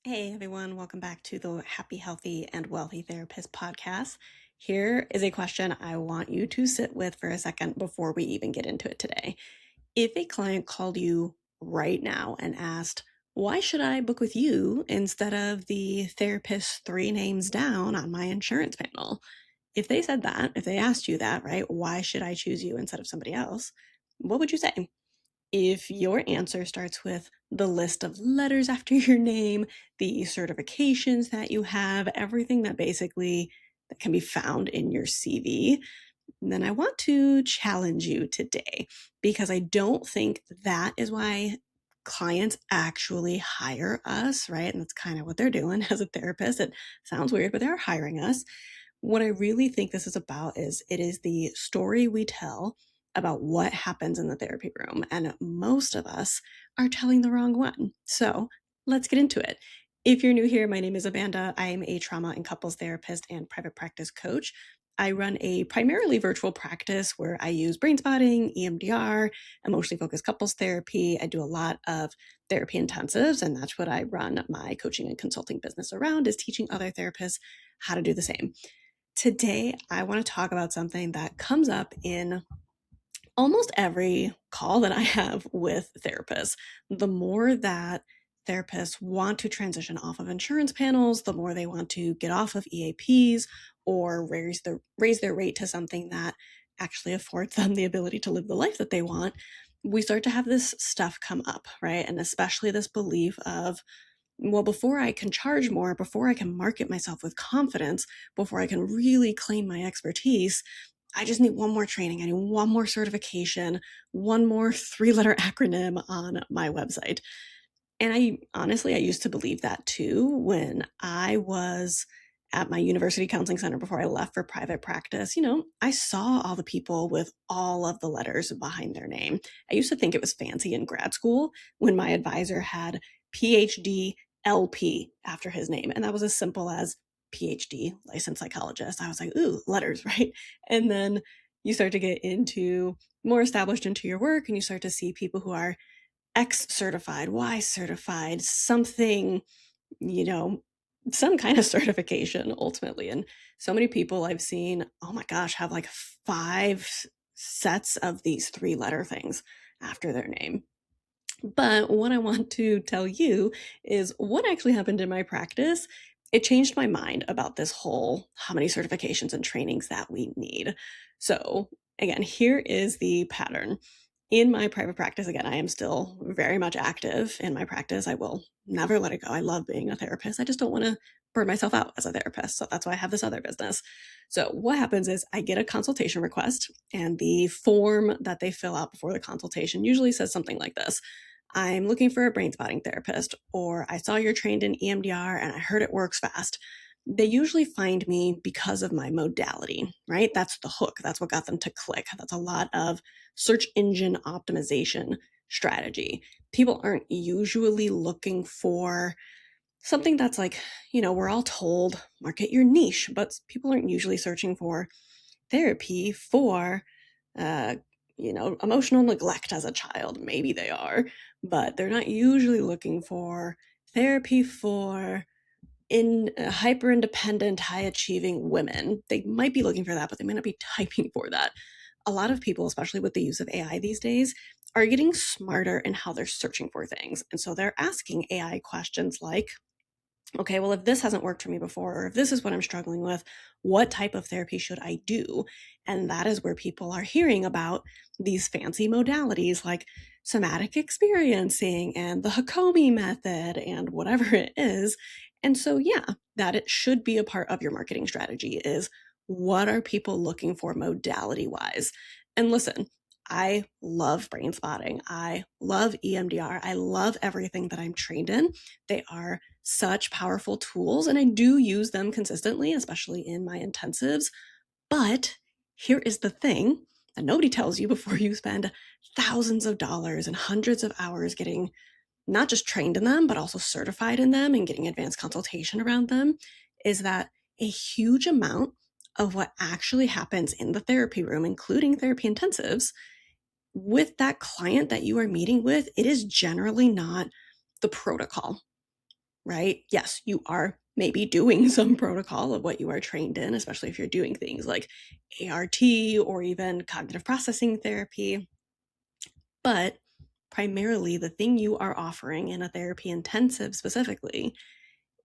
Hey everyone, welcome back to the Happy, Healthy, and Wealthy Therapist podcast. Here is a question I want you to sit with for a second before we even get into it today. If a client called you right now and asked, why should I book with you instead of the therapist three names down on my insurance panel? If they said that, if they asked you that, right, why should I choose you instead of somebody else? What would you say? If your answer starts with the list of letters after your name, the certifications that you have, everything that basically that can be found in your CV, then I want to challenge you today because I don't think that is why clients actually hire us, right? And that's kind of what they're doing as a therapist. It sounds weird, but they're hiring us. What I really think this is about is it is the story we tell about what happens in the therapy room. And most of us are telling the wrong one. So let's get into it. If you're new here, my name is Amanda. I am a trauma and couples therapist and private practice coach. I run a primarily virtual practice where I use brain spotting, EMDR, emotionally focused couples therapy. I do a lot of therapy intensives, and that's what I run my coaching and consulting business around, is teaching other therapists how to do the same. Today, I want to talk about something that comes up in almost every call that I have with therapists. The more that therapists want to transition off of insurance panels, the more they want to get off of EAPs or raise their rate to something that actually affords them the ability to live the life that they want. We start to have this stuff come up, right? And especially this belief of, well, before I can charge more, before I can market myself with confidence, before I can really claim my expertise, I just need one more training. I need one more certification, one more three-letter acronym on my website. And I used to believe that too when I was at my university counseling center before I left for private practice. I saw all the people with all of the letters behind their name. I used to think it was fancy in grad school when my advisor had PhD LP after his name. And that was as simple as PhD, licensed psychologist. I was like, ooh, letters, right? And then you start to get into more established into your work and you start to see people who are X certified, Y certified, something, you know, some kind of certification ultimately. And so many people I've seen, oh my gosh, have like 5 sets of these three-letter things after their name. But what I want to tell you is what actually happened in my practice. It changed my mind about this whole how many certifications and trainings that we need. So, again, here is the pattern. In my private practice, again, I am still very much active in my practice. I will never let it go. I love being a therapist. I just don't want to burn myself out as a therapist. So that's why I have this other business. So what happens is I get a consultation request, and the form that they fill out before the consultation usually says something like this: I'm looking for a brain spotting therapist, or I saw you're trained in EMDR and I heard it works fast. They usually find me because of my modality, right? That's the hook. That's what got them to click. That's a lot of search engine optimization strategy. People aren't usually looking for something that's like, we're all told market your niche, but people aren't usually searching for therapy for uh, emotional neglect as a child. Maybe they are, but they're not usually looking for therapy for in hyper independent, high achieving women. They might be looking for that, but they might not be typing for that. A lot of people, especially with the use of AI these days, are getting smarter in how they're searching for things. And so they're asking AI questions like, okay, well, if this hasn't worked for me before, or if this is what I'm struggling with, what type of therapy should I do? And that is where people are hearing about these fancy modalities like somatic experiencing and the Hakomi method and whatever it is. And so, yeah, that it should be a part of your marketing strategy is what are people looking for modality wise? And listen, I love brain spotting. I love EMDR. I love everything that I'm trained in. They are such powerful tools, and I do use them consistently, especially in my intensives. But here is the thing that nobody tells you before you spend thousands of dollars and hundreds of hours getting not just trained in them, but also certified in them and getting advanced consultation around them, is that a huge amount of what actually happens in the therapy room, including therapy intensives, with that client that you are meeting with, it is generally not the protocol. right? Yes, you are maybe doing some protocol of what you are trained in, especially if you're doing things like ART or even cognitive processing therapy. But primarily, the thing you are offering in a therapy intensive specifically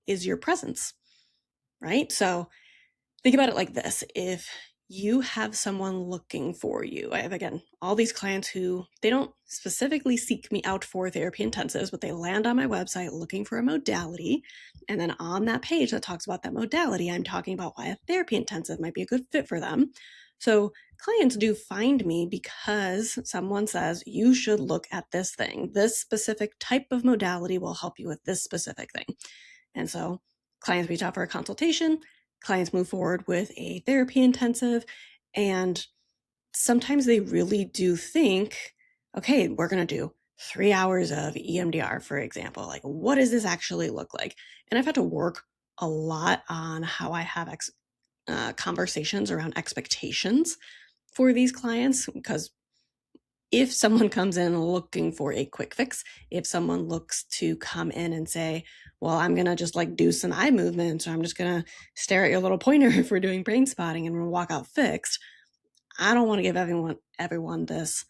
is your presence, right? So think about it like this. If you have someone looking for you, I have, again, all these clients who they don't specifically seek me out for therapy intensives, but they land on my website looking for a modality. And then on that page that talks about that modality, I'm talking about why a therapy intensive might be a good fit for them. So clients do find me because someone says, you should look at this thing. This specific type of modality will help you with this specific thing. And so clients reach out for a consultation, clients move forward with a therapy intensive, and sometimes they really do think, okay, we're going to do 3 hours of EMDR, for example. Like, what does this actually look like? And I've had to work a lot on how I have conversations around expectations for these clients, because if someone comes in looking for a quick fix, if someone looks to come in and say, well, I'm going to just like do some eye movements, or I'm just going to stare at your little pointer if we're doing brain spotting and we'll walk out fixed, I don't want to give everyone this,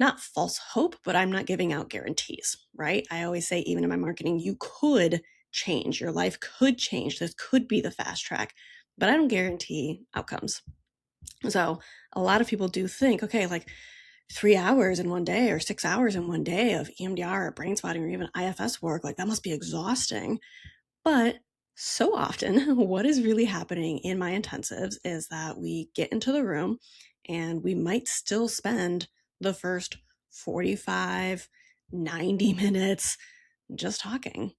not false hope, but I'm not giving out guarantees, right? I always say, even in my marketing, you could change, your life could change. This could be the fast track, but I don't guarantee outcomes. So a lot of people do think, okay, like 3 hours in one day or 6 hours in one day of EMDR or brain spotting or even IFS work, like that must be exhausting. But so often, what is really happening in my intensives is that we get into the room and we might still spend the first 45, 90 minutes just talking,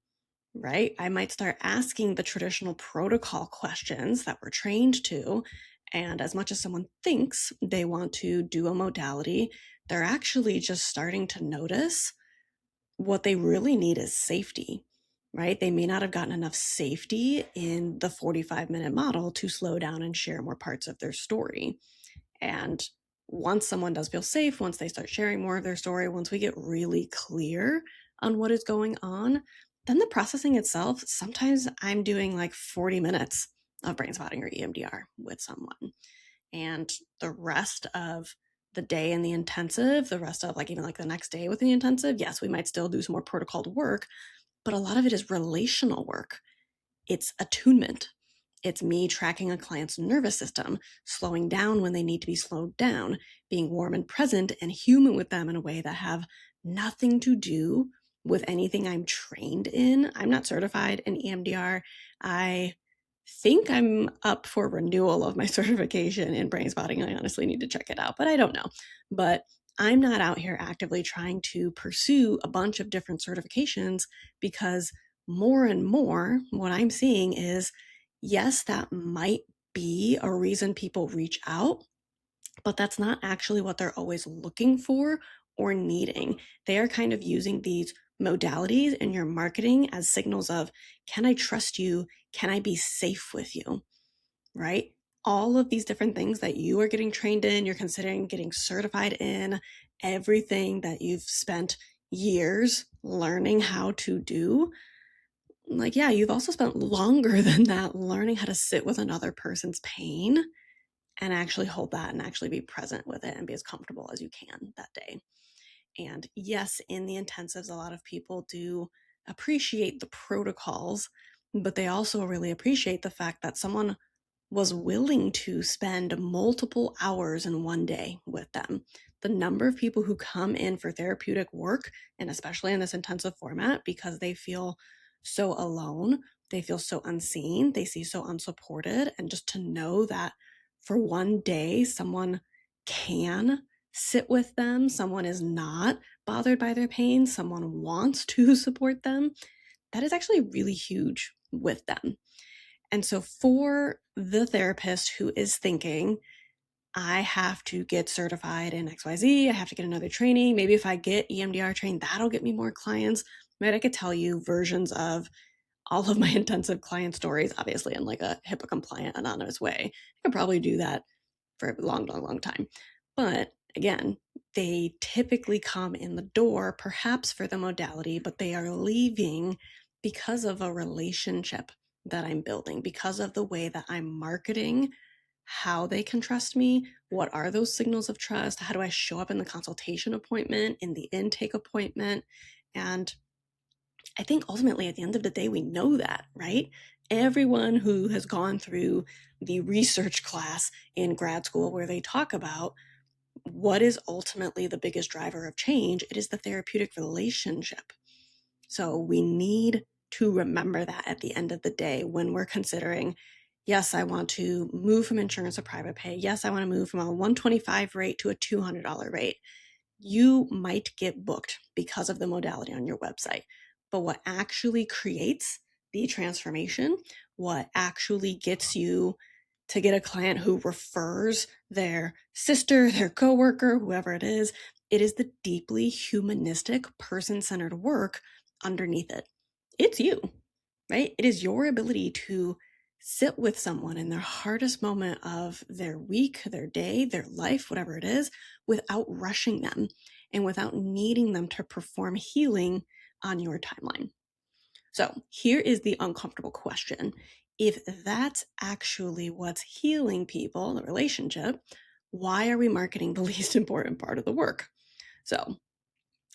right? I might start asking the traditional protocol questions that we're trained to. And as much as someone thinks they want to do a modality, they're actually just starting to notice what they really need is safety, right? They may not have gotten enough safety in the 45-minute model to slow down and share more parts of their story. And once someone does feel safe, once they start sharing more of their story, once we get really clear on what is going on, then the processing itself, sometimes I'm doing like 40 minutes of brain spotting or EMDR with someone. And the rest of the day in the intensive, the rest of like even like the next day with the intensive, yes, we might still do some more protocol work, but a lot of it is relational work. It's attunement. It's me tracking a client's nervous system, slowing down when they need to be slowed down, being warm and present and human with them in a way that have nothing to do with anything I'm trained in. I'm not certified in EMDR. I think I'm up for renewal of my certification in brain spotting. I honestly need to check it out, but I don't know. But I'm not out here actively trying to pursue a bunch of different certifications, because more and more what I'm seeing is, yes, that might be a reason people reach out, but that's not actually what they're always looking for or needing. They are kind of using these modalities in your marketing as signals of, can I trust you? Can I be safe with you? Right? All of these different things that you are getting trained in, you're considering getting certified in, everything that you've spent years learning how to do. Like, yeah, you've also spent longer than that learning how to sit with another person's pain and actually hold that and actually be present with it and be as comfortable as you can that day. And yes, in the intensives, a lot of people do appreciate the protocols, but they also really appreciate the fact that someone was willing to spend multiple hours in one day with them. The number of people who come in for therapeutic work, and especially in this intensive format, because they feel so alone, they feel so unseen, they see so unsupported, and just to know that for one day, someone can sit with them, someone is not bothered by their pain, someone wants to support them, that is actually really huge with them. And so for the therapist who is thinking, I have to get certified in XYZ, I have to get another training, maybe if I get EMDR trained, that'll get me more clients. Right? I could tell you versions of all of my intensive client stories, obviously in like a HIPAA compliant, anonymous way. I could probably do that for a long, long, long time. But again, they typically come in the door, perhaps for the modality, but they are leaving because of a relationship that I'm building, because of the way that I'm marketing how they can trust me. What are those signals of trust? How do I show up in the consultation appointment, in the intake appointment? And I think ultimately at the end of the day, we know that, right? Everyone who has gone through the research class in grad school where they talk about what is ultimately the biggest driver of change, it is the therapeutic relationship. So we need to remember that at the end of the day when we're considering, yes, I want to move from insurance to private pay. Yes, I want to move from a 125 rate to a $200 rate. You might get booked because of the modality on your website. But what actually creates the transformation, what actually gets you to get a client who refers their sister, their coworker, whoever it is the deeply humanistic, person-centered work underneath it. It's you, right? It is your ability to sit with someone in their hardest moment of their week, their day, their life, whatever it is, without rushing them and without needing them to perform healing on your timeline. So here is the uncomfortable question. If that's actually what's healing people, the relationship, why are we marketing the least important part of the work? So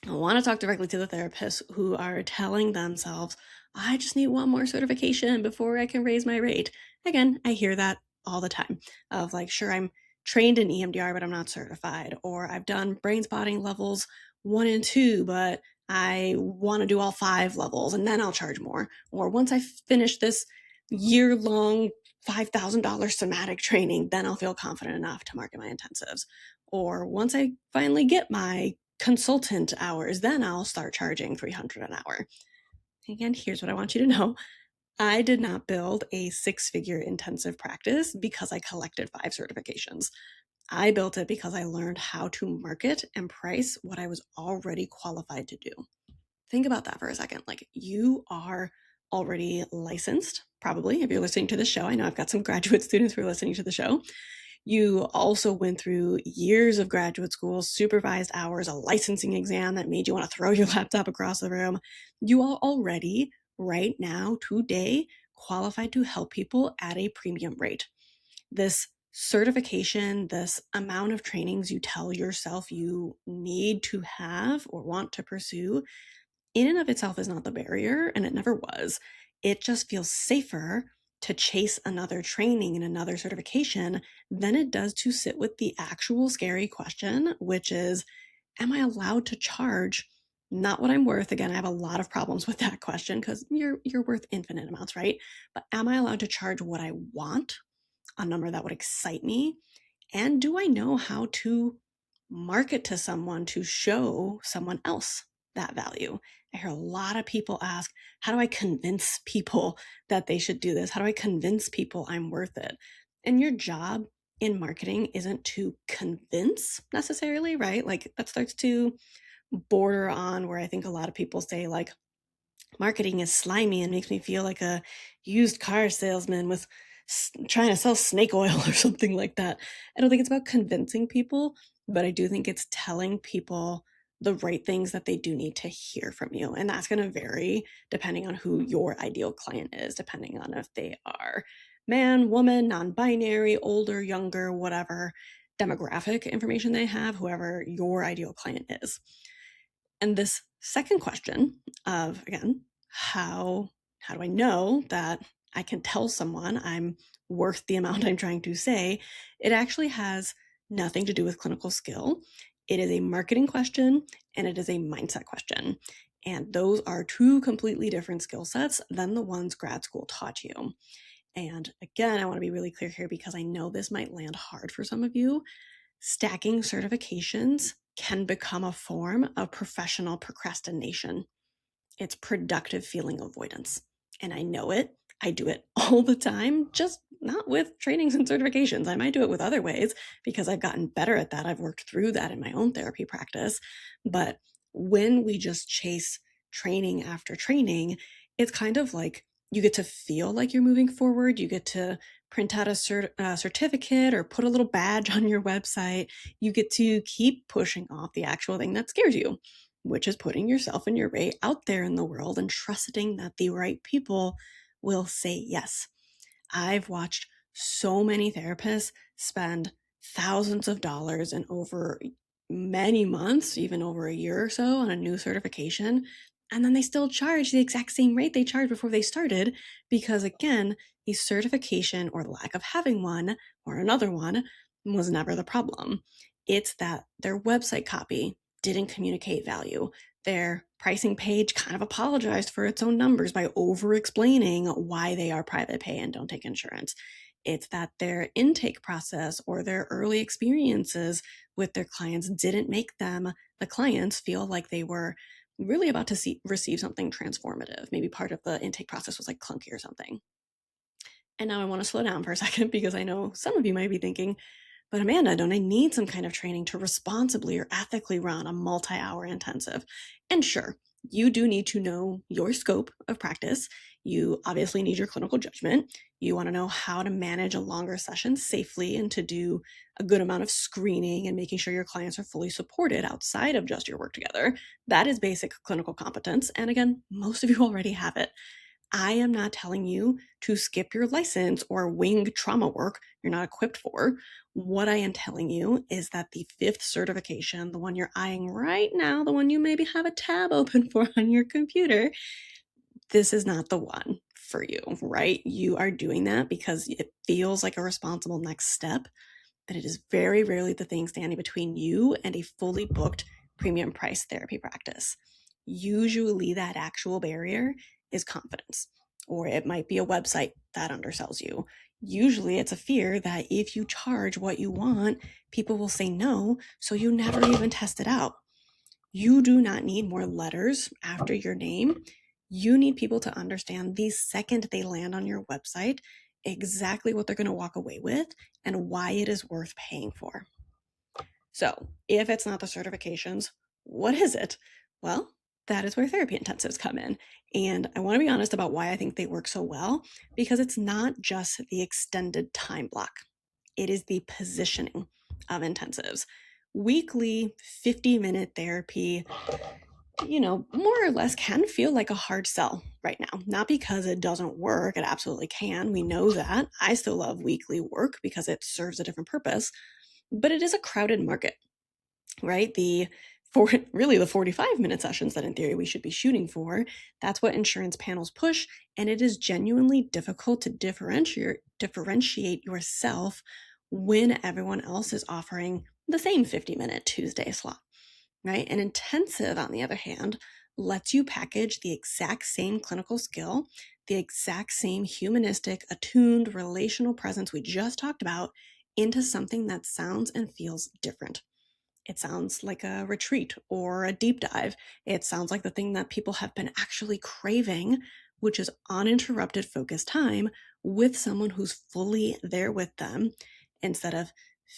I want to talk directly to the therapists who are telling themselves, I just need one more certification before I can raise my rate. Again, I hear that all the time of like, sure, I'm trained in EMDR, but I'm not certified. Or I've done brain spotting levels 1 and 2, but I want to do all 5 levels and then I'll charge more. Or once I finish this year-long $5,000 somatic training, then I'll feel confident enough to market my intensives. Or once I finally get my consultant hours, then I'll start charging $300 an hour. Again, here's what I want you to know. I did not build a 6-figure intensive practice because I collected 5 certifications. I built it because I learned how to market and price what I was already qualified to do. Think about that for a second. Like, you are already licensed, probably, if you're listening to the show. I know I've got some graduate students who are listening to the show. You also went through years of graduate school, supervised hours, a licensing exam that made you want to throw your laptop across the room. You are already, right now, today, qualified to help people at a premium rate. This certification, this amount of trainings you tell yourself you need to have or want to pursue, in and of itself is not the barrier, and it never was. It just feels safer to chase another training and another certification than it does to sit with the actual scary question, which is, am I allowed to charge not what I'm worth? Again, I have a lot of problems with that question because you're worth infinite amounts, right? But am I allowed to charge what I want, a number that would excite me? And do I know how to market to someone to show someone else that value? I hear a lot of people ask, how do I convince people that they should do this? How do I convince people I'm worth it? And your job in marketing isn't to convince necessarily, right? Like, that starts to border on where I think a lot of people say, like, marketing is slimy and makes me feel like a used car salesman with trying to sell snake oil or something like that. I don't think it's about convincing people, but I do think it's telling people the right things that they do need to hear from you. And that's going to vary depending on who your ideal client is, depending on if they are man, woman, non-binary, older, younger, whatever demographic information they have, whoever your ideal client is. And this second question of, again, how do I know that I can tell someone I'm worth the amount I'm trying to say? It actually has nothing to do with clinical skill. It is a marketing question and it is a mindset question. And those are 2 completely different skill sets than the ones grad school taught you. And again, I want to be really clear here because I know this might land hard for some of you. Stacking certifications can become a form of professional procrastination. It's productive feeling avoidance. And I know it. I do it all the time, just not with trainings and certifications. I might do it with other ways because I've gotten better at that. I've worked through that in my own therapy practice. But when we just chase training after training, it's kind of like you get to feel like you're moving forward. You get to print out a certificate or put a little badge on your website. You get to keep pushing off the actual thing that scares you. which is putting yourself and your rate out there in the world and trusting that the right people will say yes. I've watched so many therapists spend thousands of dollars and over many months, even over a year or so, on a new certification. And then they still charge the exact same rate they charged before they started because, again, the certification or lack of having one or another one was never the problem. It's that their website copy didn't communicate value. Their pricing page kind of apologized for its own numbers by over explaining why they are private pay and don't take insurance. It's that their intake process or their early experiences with their clients didn't make them, the clients, feel like they were really about to receive something transformative. Maybe part of the intake process was like clunky or something. And now I want to slow down for a second because I know some of you might be thinking, but Amanda, don't I need some kind of training to responsibly or ethically run a multi-hour intensive? And sure, you do need to know your scope of practice. You obviously need your clinical judgment. You want to know how to manage a longer session safely and to do a good amount of screening and making sure your clients are fully supported outside of just your work together. That is basic clinical competence. And again, most of you already have it. I am not telling you to skip your license or wing trauma work you're not equipped for. What I am telling you is that the fifth certification, the one you're eyeing right now, the one you maybe have a tab open for on your computer, this is not the one for you, right? You are doing that because it feels like a responsible next step, but it is very rarely the thing standing between you and a fully booked premium price therapy practice. Usually that actual barrier is confidence, or it might be a website that undersells you. Usually it's a fear that if you charge what you want, people will say no, so you never even test it out. You do not need more letters after your name. You need people to understand the second they land on your website exactly what they're going to walk away with and why it is worth paying for. So, if it's not the certifications, what is it? Well, that is where therapy intensives come in. And I want to be honest about why I think they work so well, because it's not just the extended time block, it is the positioning of intensives. Weekly 50-minute therapy, more or less can feel like a hard sell right now. Not because it doesn't work, it absolutely can. We know that. I still love weekly work because it serves a different purpose, but it is a crowded market, right? The 45-minute sessions that in theory we should be shooting for, that's what insurance panels push, and it is genuinely difficult to differentiate yourself when everyone else is offering the same 50-minute Tuesday slot, right? An intensive, on the other hand, lets you package the exact same clinical skill, the exact same humanistic, attuned, relational presence we just talked about into something that sounds and feels different. It sounds like a retreat or a deep dive. It sounds like the thing that people have been actually craving, which is uninterrupted focused time with someone who's fully there with them instead of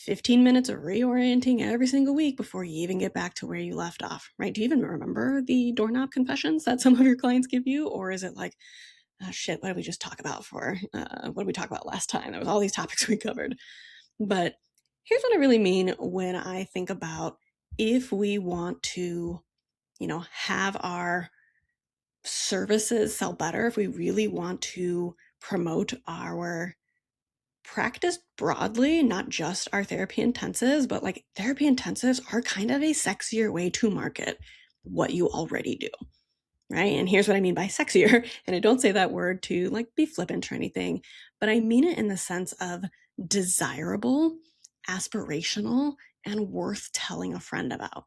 15 minutes of reorienting every single week before you even get back to where you left off, right? Do you even remember the doorknob confessions that some of your clients give you? Or is it like, oh shit, what did we just talk about what did we talk about last time? There was all these topics we covered. But here's what I really mean when I think about if we want to, have our services sell better, if we really want to promote our practice broadly, not just our therapy intensives, but like therapy intensives are kind of a sexier way to market what you already do. Right? And here's what I mean by sexier. And I don't say that word to like be flippant or anything, but I mean it in the sense of desirable, aspirational, and worth telling a friend about.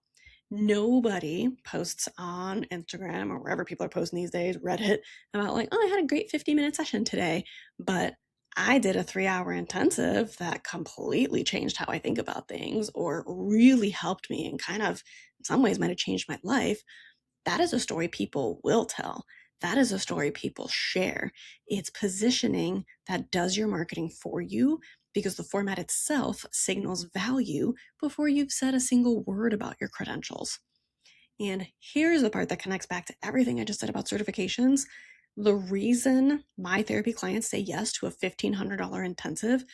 Nobody posts on Instagram or wherever people are posting these days, Reddit, about like, oh, I had a great 50-minute session today, but I did a 3-hour intensive that completely changed how I think about things or really helped me and kind of, in some ways, might have changed my life. That is a story people will tell. That is a story people share. It's positioning that does your marketing for you because the format itself signals value before you've said a single word about your credentials. And here's the part that connects back to everything I just said about certifications. The reason my therapy clients say yes to a $1,500 intensive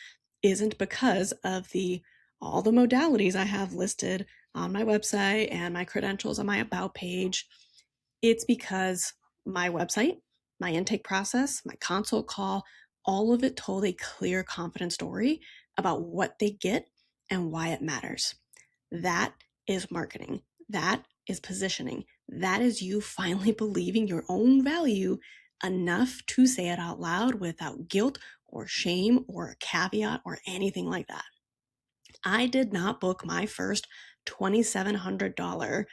isn't because of the all the modalities I have listed on my website and my credentials on my About page. It's because my website, my intake process, my consult call, all of it told a clear, confident story about what they get and why it matters. That is marketing. That is positioning. That is you finally believing your own value enough to say it out loud without guilt or shame or a caveat or anything like that. I did not book my first $2,700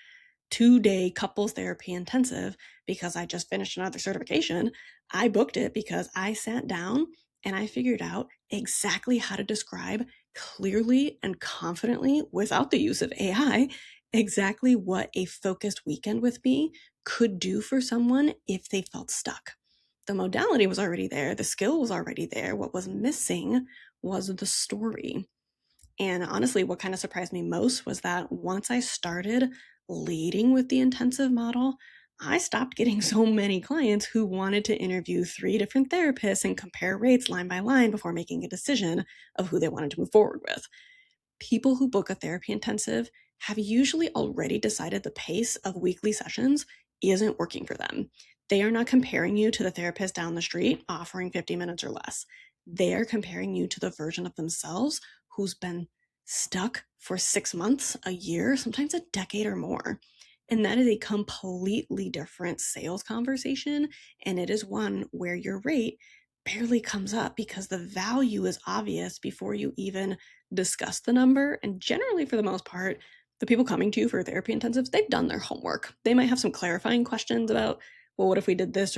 2-day couples therapy intensive because I just finished another certification. I booked it because I sat down and I figured out exactly how to describe clearly and confidently, without the use of AI, exactly what a focused weekend with me could do for someone if they felt stuck. The modality was already there, the skill was already there. What was missing was the story. And honestly, what kind of surprised me most was that once I started leading with the intensive model, I stopped getting so many clients who wanted to interview 3 different therapists and compare rates line by line before making a decision of who they wanted to move forward with. People who book a therapy intensive have usually already decided the pace of weekly sessions isn't working for them. They are not comparing you to the therapist down the street offering 50 minutes or less. They are comparing you to the version of themselves who's been stuck for 6 months, a year, sometimes a decade or more. And that is a completely different sales conversation. And it is one where your rate barely comes up because the value is obvious before you even discuss the number. And generally, for the most part, the people coming to you for therapy intensives, they've done their homework. They might have some clarifying questions about, well, what if we did this,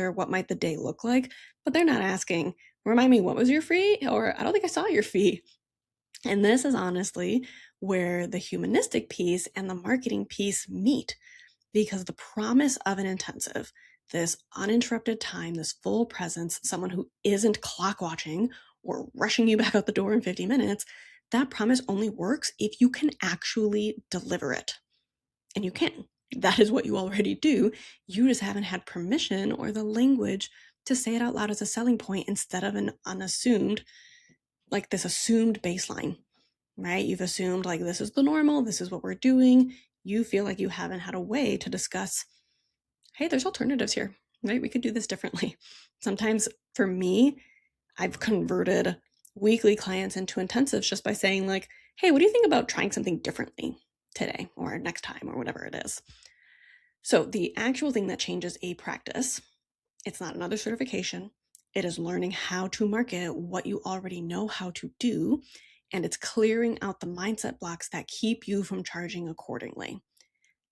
or what might the day look like? But they're not asking, remind me, what was your fee? Or I don't think I saw your fee. And this is honestly where the humanistic piece and the marketing piece meet, because the promise of an intensive, this uninterrupted time, this full presence, someone who isn't clock watching or rushing you back out the door in 50 minutes, that promise only works if you can actually deliver it. And you can. That is what you already do. You just haven't had permission or the language to say it out loud as a selling point instead of an unassumed, like this assumed baseline, right? You've assumed like this is the normal, this is what we're doing. You feel like you haven't had a way to discuss, hey, there's alternatives here, right? We could do this differently. Sometimes for me, I've converted weekly clients into intensives just by saying, like, hey, what do you think about trying something differently today or next time or whatever it is? So the actual thing that changes a practice, it's not another certification. It is learning how to market what you already know how to do, and it's clearing out the mindset blocks that keep you from charging accordingly.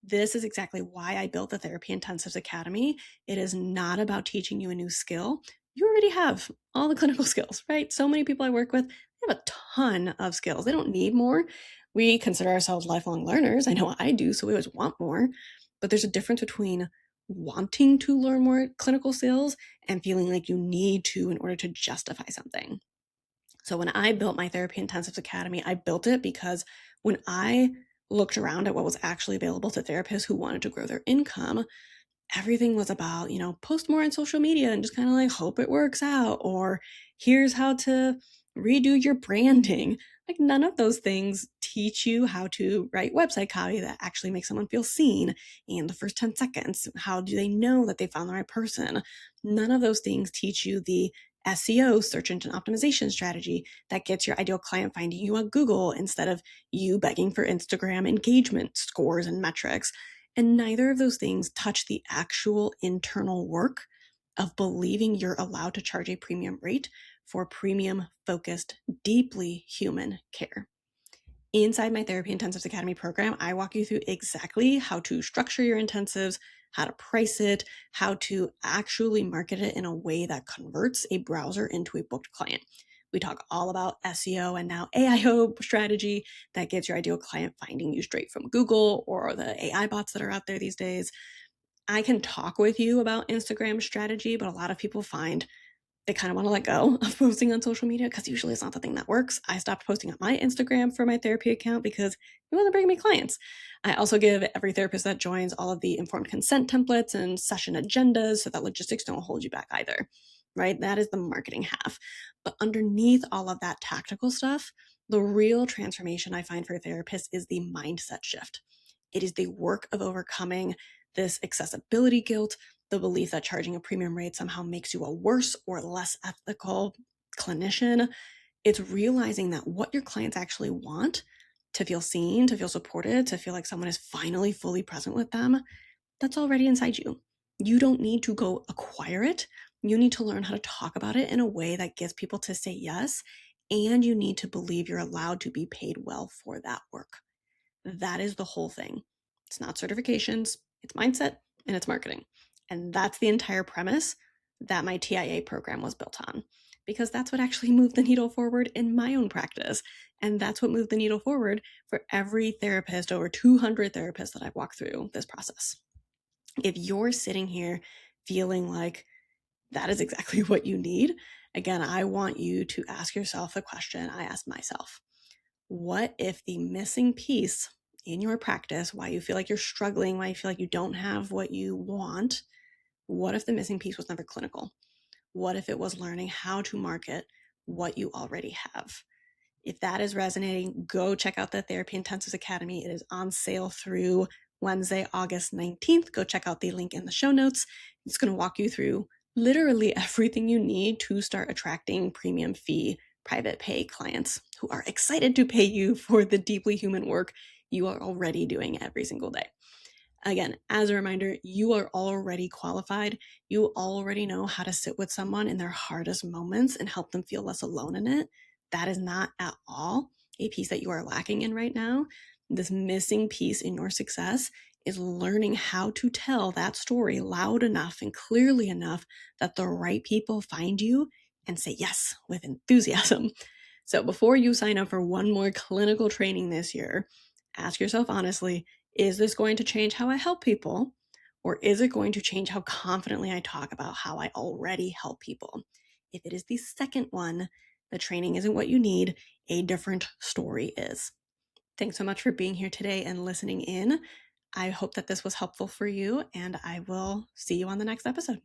This is exactly why I built the Therapy Intensives Academy. It is not about teaching you a new skill. You already have all the clinical skills, right? So many people I work with, they have a ton of skills. They don't need more. We consider ourselves lifelong learners. I know I do, so we always want more. But there's a difference between wanting to learn more clinical skills and feeling like you need to in order to justify something. So when I built my Therapy Intensives Academy, I built it because when I looked around at what was actually available to therapists who wanted to grow their income, everything was about, post more on social media and just kind of like hope it works out, or here's how to redo your branding. Like none of those things teach you how to write website copy that actually makes someone feel seen in the first 10 seconds. How do they know that they found the right person? None of those things teach you the SEO, search engine optimization strategy, that gets your ideal client finding you on Google instead of you begging for Instagram engagement scores and metrics. And neither of those things touch the actual internal work of believing you're allowed to charge a premium rate for premium focused, deeply human care. Inside my Therapy Intensives Academy program, I walk you through exactly how to structure your intensives, how to price it, how to actually market it in a way that converts a browser into a booked client. We talk all about SEO and now AIO strategy that gets your ideal client finding you straight from Google or the AI bots that are out there these days. I can talk with you about Instagram strategy, but a lot of people find they kind of want to let go of posting on social media because usually it's not the thing that works. I stopped posting on my Instagram for my therapy account because it wasn't bringing me clients. I also give every therapist that joins all of the informed consent templates and session agendas so that logistics don't hold you back either, right? That is the marketing half. But underneath all of that tactical stuff, The real transformation I find for therapists is the mindset shift. It is the work of overcoming this accessibility guilt, the belief that charging a premium rate somehow makes you a worse or less ethical clinician. It's realizing that what your clients actually want, to feel seen, to feel supported, to feel like someone is finally fully present with them, that's already inside you. You don't need to go acquire it. You need to learn how to talk about it in a way that gets people to say yes. And you need to believe you're allowed to be paid well for that work. That is the whole thing. It's not certifications, it's mindset and it's marketing. And that's the entire premise that my TIA program was built on, because that's what actually moved the needle forward in my own practice. And that's what moved the needle forward for every therapist, over 200 therapists that I've walked through this process. If you're sitting here feeling like that is exactly what you need, again, I want you to ask yourself the question I asked myself. What if the missing piece in your practice, why you feel like you're struggling, why you feel like you don't have what you want, what if the missing piece was never clinical? What if it was learning how to market what you already have? If that is resonating, go check out the Therapy Intensives Academy. It is on sale through Wednesday, August 19th. Go check out the link in the show notes. It's going to walk you through literally everything you need to start attracting premium fee private pay clients who are excited to pay you for the deeply human work you are already doing every single day. Again, as a reminder, you are already qualified. You already know how to sit with someone in their hardest moments and help them feel less alone in it. That is not at all a piece that you are lacking in right now. This missing piece in your success is learning how to tell that story loud enough and clearly enough that the right people find you and say yes with enthusiasm. So before you sign up for one more clinical training this year, ask yourself honestly, is this going to change how I help people? Or is it going to change how confidently I talk about how I already help people? If it is the second one, the training isn't what you need, a different story is. Thanks so much for being here today and listening in. I hope that this was helpful for you, and I will see you on the next episode.